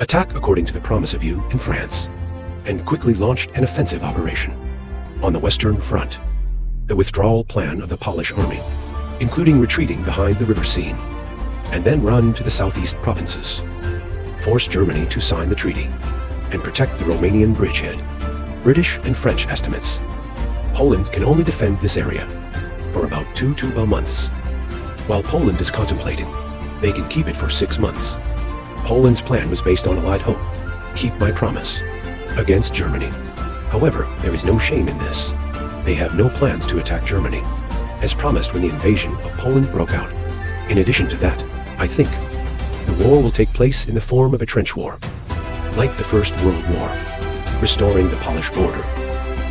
attack according to the promise of you in France, and quickly launched an offensive operation. On the Western Front, the withdrawal plan of the Polish army, including retreating behind the river Seine, and then run to the southeast provinces, forced Germany to sign the treaty and protect the Romanian bridgehead. British and French estimates: Poland can only defend this area for about 2 months. While Poland is contemplating, they can keep it for 6 months. Poland's plan was based on allied hope, keep my promise, against Germany. However, there is no shame in this. They have no plans to attack Germany, as promised when the invasion of Poland broke out. In addition to that, I think the war will take place in the form of a trench war, like the First World War, restoring the Polish border.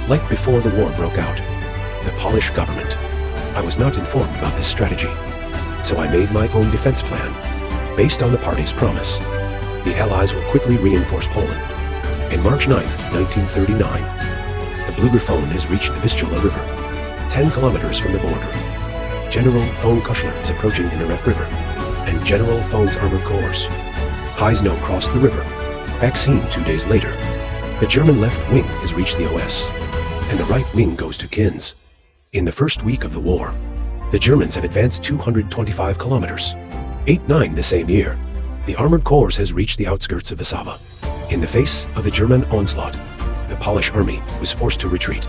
Like before the war broke out, the Polish government. I was not informed about this strategy, so I made my own defense plan, based on the party's promise. The Allies will quickly reinforce Poland. In March 9th, 1939, the Bluger phone has reached the Vistula River, 10 kilometers from the border. General von Kushner is approaching in the Ref River, and General Von's armored corps. Heisno crossed the river. Vaccine 2 days later. The German left wing has reached the OS, and the right wing goes to Kins. In the first week of the war, the Germans have advanced 225 kilometers. 8-9 the same year, the armored corps has reached the outskirts of Warszawa. In the face of the German onslaught, the Polish army was forced to retreat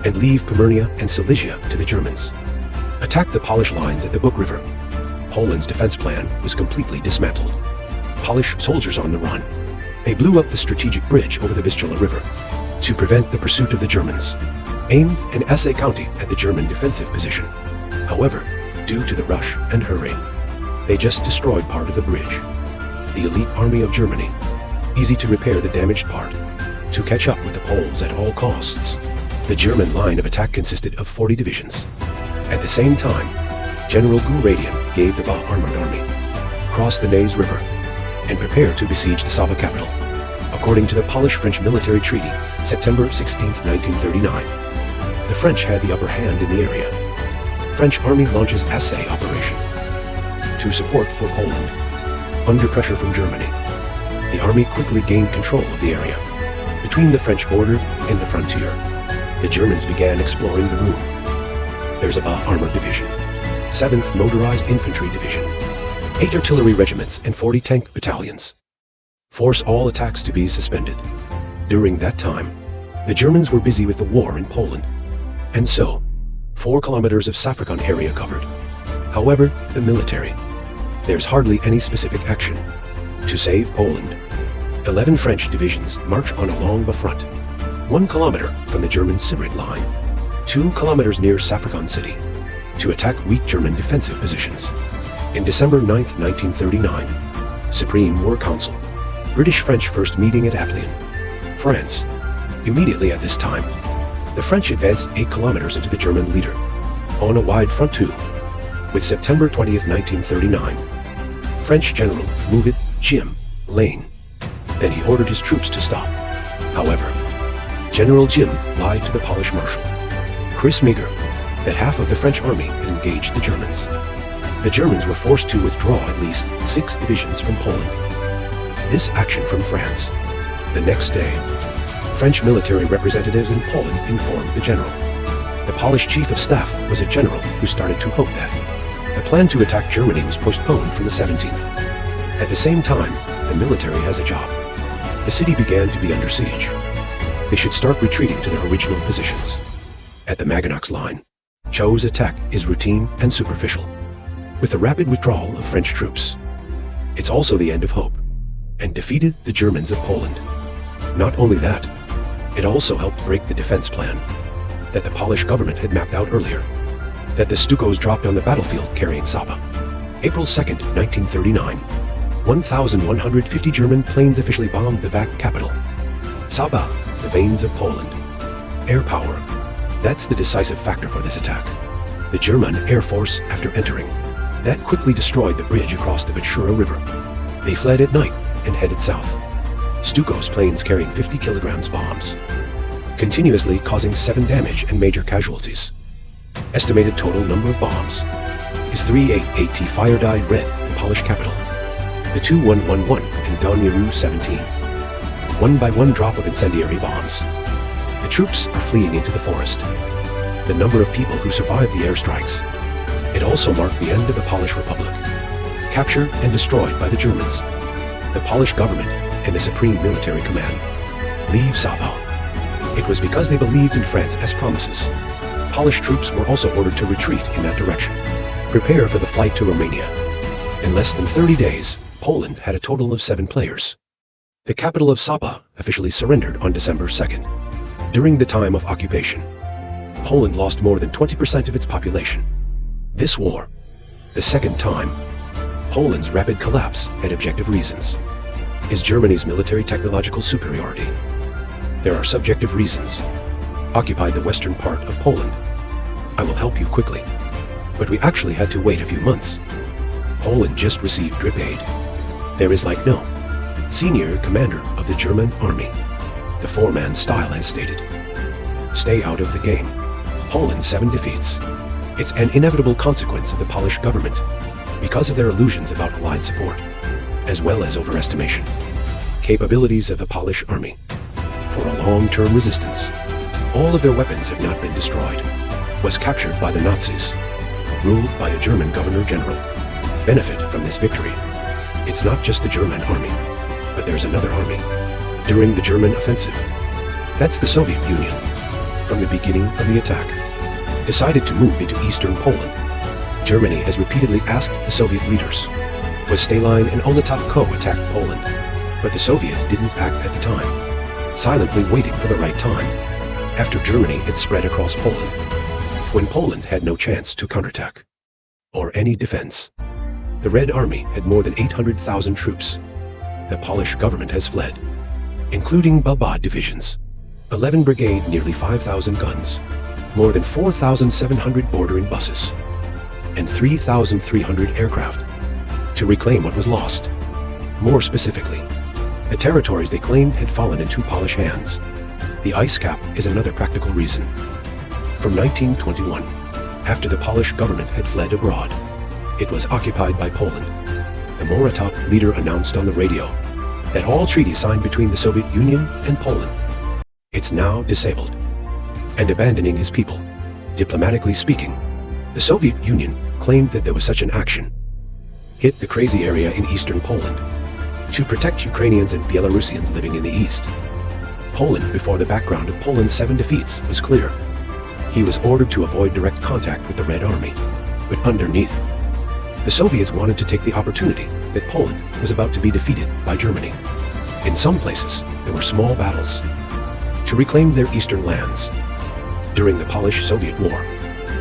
and leave Pomerania and Silesia to the Germans. Attack the Polish lines at the Buk River. Poland's defense plan was completely dismantled. Polish soldiers on the run. They blew up the strategic bridge over the Vistula River to prevent the pursuit of the Germans, aimed in Assay County at the German defensive position. However, due to the rush and hurry, they just destroyed part of the bridge. The elite army of Germany, easy to repair the damaged part, to catch up with the Poles at all costs. The German line of attack consisted of 40 divisions. At the same time, General Guradian gave the armored army, crossed the Naze River, and prepared to besiege the Sava capital. According to the Polish-French military treaty, September 16, 1939, the French had the upper hand in the area. French army launches Assay operation to support for Poland. Under pressure from Germany, the army quickly gained control of the area between the French border and the frontier. The Germans began exploring the Rhone. There's a armored division, 7th Motorized Infantry Division, 8 artillery regiments and 40 tank battalions. Force all attacks to be suspended. During that time, the Germans were busy with the war in Poland, and so 4 kilometers of Safarkand area covered. However, the military, there's hardly any specific action. To save Poland, 11 French divisions march on along the front, 1 kilometer from the German Sibrid line, 2 kilometers near Safarkand city, to attack weak German defensive positions. In December 9, 1939, Supreme War Council, British-French first meeting at Applien, France. Immediately at this time, the French advanced 8 kilometers into the German leader, on a wide front too. With September 20, 1939, French General Murat Jim Lane. Then he ordered his troops to stop. However, General Jim lied to the Polish Marshal, Chris Meagher, that half of the French army had engaged the Germans. The Germans were forced to withdraw at least 6 divisions from Poland. This action from France. The next day, French military representatives in Poland informed the general. The Polish chief of staff was a general who started to hope that the plan to attack Germany was postponed from the 17th. At the same time, the military has a job. The city began to be under siege. They should start retreating to their original positions. At the Maganox line, Cho's attack is routine and superficial, with the rapid withdrawal of French troops. It's also the end of hope, and defeated the Germans of Poland. Not only that, it also helped break the defense plan that the Polish government had mapped out earlier, that the Stukos dropped on the battlefield carrying Saba. April 2, 1939, 1,150 German planes officially bombed the VAC capital. Saba, the veins of Poland. Air power. That's the decisive factor for this attack. The German Air Force, after entering, that quickly destroyed the bridge across the Bachura River. They fled at night and headed south. Stukos planes carrying 50 kilograms bombs, continuously causing 7 damage and major casualties. Estimated total number of bombs is 388T fire dyed red, the Polish capital. the 2111 and Donyaru 17. One by one drop of incendiary bombs. The troops are fleeing into the forest. The number of people who survived the airstrikes. It also marked the end of the Polish Republic. Captured and destroyed by the Germans. The Polish government and the Supreme Military Command. Leave Sabah. It was because they believed in France as promises. Polish troops were also ordered to retreat in that direction. Prepare for the flight to Romania. In less than 30 days, Poland had a total of 7 players. The capital of Sabah officially surrendered on December 2nd. During the time of occupation, Poland lost more than 20% of its population. This war, the second time, Poland's rapid collapse had objective reasons. Is Germany's military technological superiority? There are subjective reasons. Occupied the western part of Poland. I will help you quickly. But we actually had to wait a few months. Poland just received drip aid. There is like no senior commander of the German army. The four-man style has stated. Stay out of the game. Poland's 7 defeats. It's an inevitable consequence of the Polish government because of their illusions about Allied support, as well as overestimation. Capabilities of the Polish army. For a long-term resistance. All of their weapons have not been destroyed. Was captured by the Nazis. Ruled by a German governor-general. Benefit from this victory. It's not just the German army, but there's another army. During the German offensive. That's the Soviet Union. From the beginning of the attack. Decided to move into eastern Poland. Germany has repeatedly asked the Soviet leaders. Was Stalin and Oletot co-attacked Poland? But the Soviets didn't act at the time. Silently waiting for the right time. After Germany had spread across Poland. When Poland had no chance to counterattack. Or any defense. The Red Army had more than 800,000 troops. The Polish government has fled. Including Babad divisions. 11 brigade, nearly 5,000 guns. More than 4,700 bordering buses. And 3,300 aircraft. To reclaim what was lost. More specifically, the territories they claimed had fallen into Polish hands. The ice cap is another practical reason. From 1921, after the Polish government had fled abroad, it was occupied by Poland. The Moratop leader announced on the radio that all treaties signed between the Soviet Union and Poland, it's now disabled, and abandoning his people. Diplomatically speaking, the Soviet Union claimed that there was such an action. Hit the crazy area in eastern Poland to protect Ukrainians and Belarusians living in the east. Poland, before the background of Poland's 7 defeats, was clear. He was ordered to avoid direct contact with the Red Army, but underneath, the Soviets wanted to take the opportunity that Poland was about to be defeated by Germany. In some places, there were small battles to reclaim their eastern lands during the Polish-Soviet War,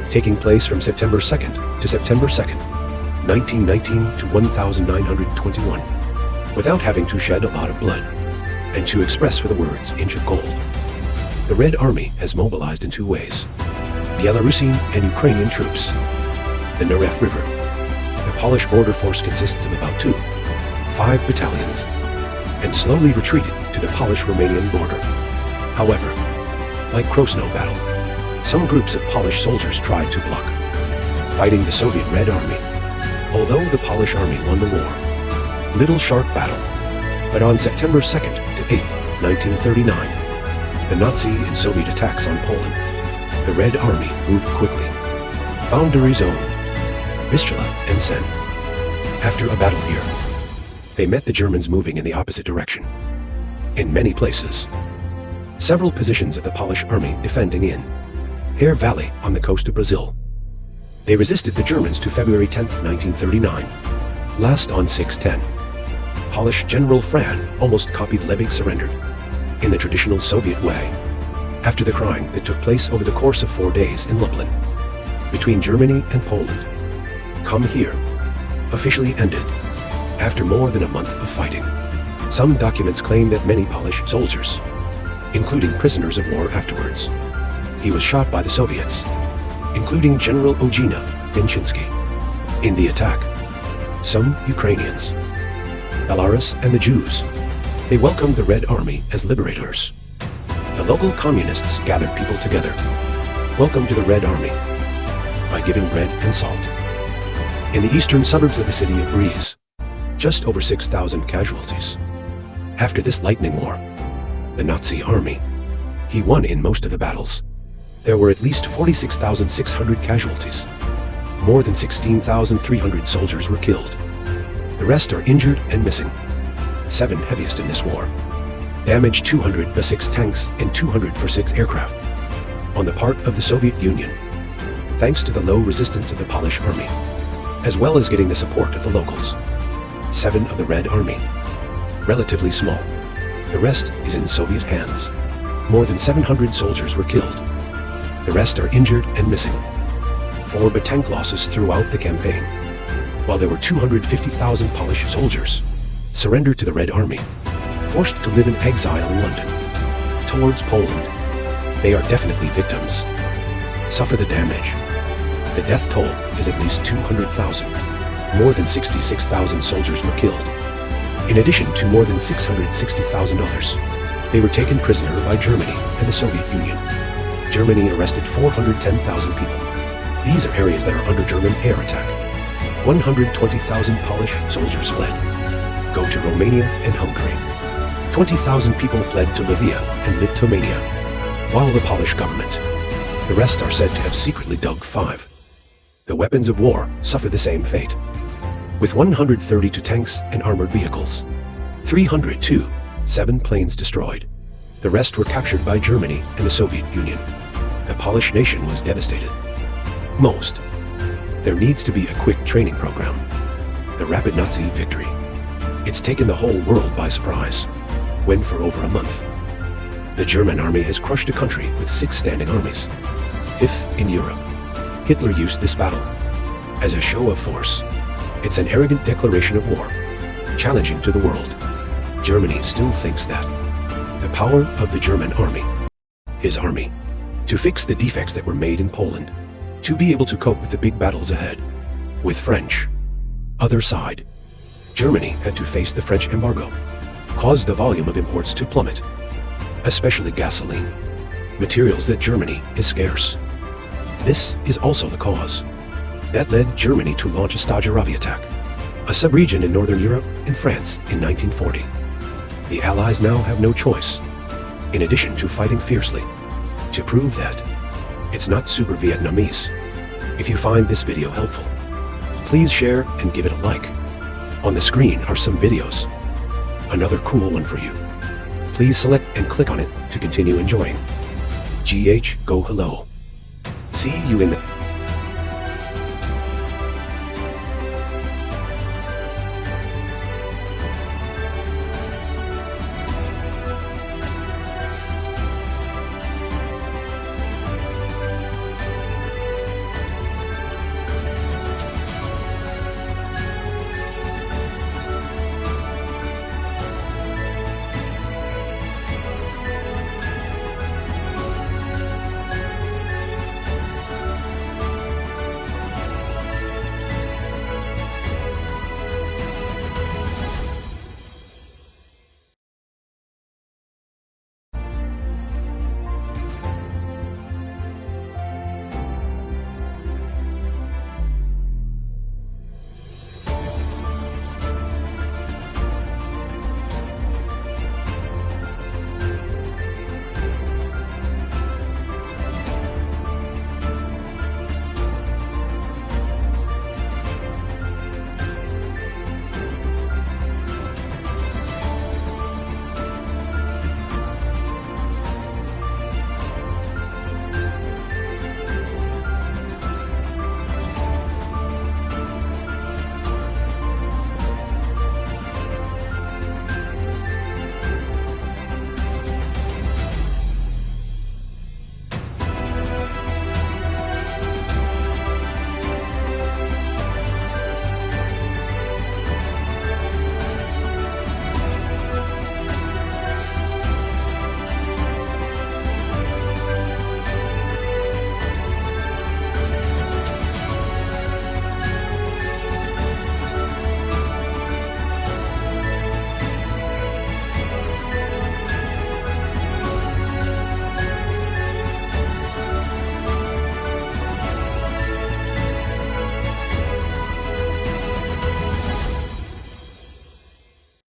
taking place from September 2nd to September 2nd, 1919 to 1921, without having to shed a lot of blood, and to express for the words inch of gold. The Red Army has mobilized in 2 ways. Belarusian and Ukrainian troops. The Nerev River. The Polish border force consists of about 5 battalions, and slowly retreated to the Polish-Romanian border. However, like Krosno battle, some groups of Polish soldiers tried to block, fighting the Soviet Red Army. Although the Polish army won the war, little sharp battle, but on September 2nd to 8th, 1939, the Nazi and Soviet attacks on Poland, the Red Army moved quickly. Boundary zone, Vistula and Sen. After a battle here, they met the Germans moving in the opposite direction. In many places, several positions of the Polish army defending in Hare Valley on the coast of Brazil. They resisted the Germans to February 10th, 1939. Last on 6/10. Polish General Fran almost copied Lebig surrendered, in the traditional Soviet way, after the crying that took place over the course of 4 days in Lublin, between Germany and Poland. Come here, officially ended, after more than a month of fighting. Some documents claim that many Polish soldiers, including prisoners of war afterwards, he was shot by the Soviets, including General Ogina Vinshinsky, in the attack. Some Ukrainians, Belarus and the Jews, they welcomed the Red Army as liberators. The local communists gathered people together, welcome to the Red Army, by giving bread and salt. In the eastern suburbs of the city of Briz, just over 6,000 casualties. After this lightning war, the Nazi army, he won in most of the battles. There were at least 46,600 casualties. More than 16,300 soldiers were killed. The rest are injured and missing. 7 heaviest in this war. Damaged 200 for 6 tanks and 200 for 6 aircraft. On the part of the Soviet Union, thanks to the low resistance of the Polish army, as well as getting the support of the locals. 7 of the Red Army, relatively small. The rest is in Soviet hands. More than 700 soldiers were killed. The rest are injured and missing. 4 tank losses throughout the campaign. While there were 250,000 Polish soldiers surrendered to the Red Army, forced to live in exile in London, towards Poland. They are definitely victims. Suffer the damage. The death toll is at least 200,000. More than 66,000 soldiers were killed. In addition to more than 660,000 others, they were taken prisoner by Germany and the Soviet Union. Germany arrested 410,000 people. These are areas that are under German air attack. 120,000 Polish soldiers fled. Go to Romania and Hungary. 20,000 people fled to Latvia and Lithuania, while the Polish government. The rest are said to have secretly dug 5. The weapons of war suffer the same fate. With 132 tanks and armored vehicles, 302, 7 planes destroyed. The rest were captured by Germany and the Soviet Union. The Polish nation was devastated. Most. There needs to be a quick training program. The rapid Nazi victory. It's taken the whole world by surprise. When for over a month, the German army has crushed a country with 6 standing armies. 5th in Europe. Hitler used this battle as a show of force. It's an arrogant declaration of war, challenging to the world. Germany still thinks that the power of the German army, his army, to fix the defects that were made in Poland, to be able to cope with the big battles ahead. With French, other side, Germany had to face the French embargo, caused the volume of imports to plummet, especially gasoline, materials that Germany is scarce. This is also the cause that led Germany to launch a Stajarovi attack, a sub-region in Northern Europe and France in 1940. The Allies now have no choice, in addition to fighting fiercely, to prove that it's not super Vietnamese. If you find this video helpful, please share and give it a like. On the screen are some videos. Another cool one for you. Please select and click on it to continue enjoying. GH, go hello. See you in the